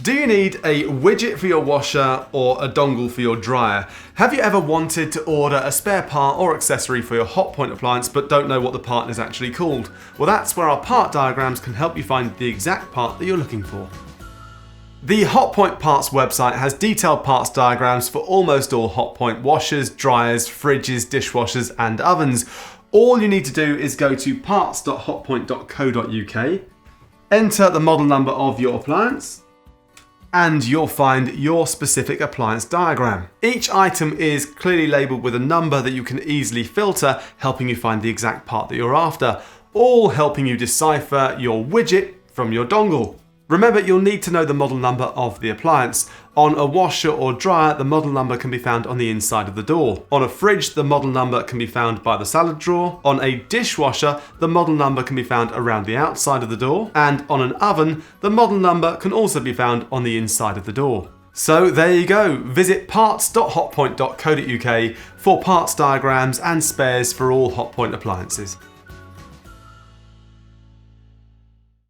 Do you need a widget for your washer or a dongle for your dryer? Have you ever wanted to order a spare part or accessory for your Hotpoint appliance but don't know what the part is actually called? Well, that's where our part diagrams can help you find the exact part that you're looking for. The Hotpoint Parts website has detailed parts diagrams for almost all Hotpoint washers, dryers, fridges, dishwashers and ovens. All you need to do is go to parts.hotpoint.co.uk, enter the model number of your appliance, and you'll find your specific appliance diagram. Each item is clearly labelled with a number that you can easily filter, helping you find the exact part that you're after, all helping you decipher your widget from your dongle. Remember, you'll need to know the model number of the appliance. On a washer or dryer, the model number can be found on the inside of the door. On a fridge, the model number can be found by the salad drawer. On a dishwasher, the model number can be found around the outside of the door. And on an oven, the model number can also be found on the inside of the door. So there you go. Visit parts.hotpoint.co.uk for parts diagrams and spares for all Hotpoint appliances.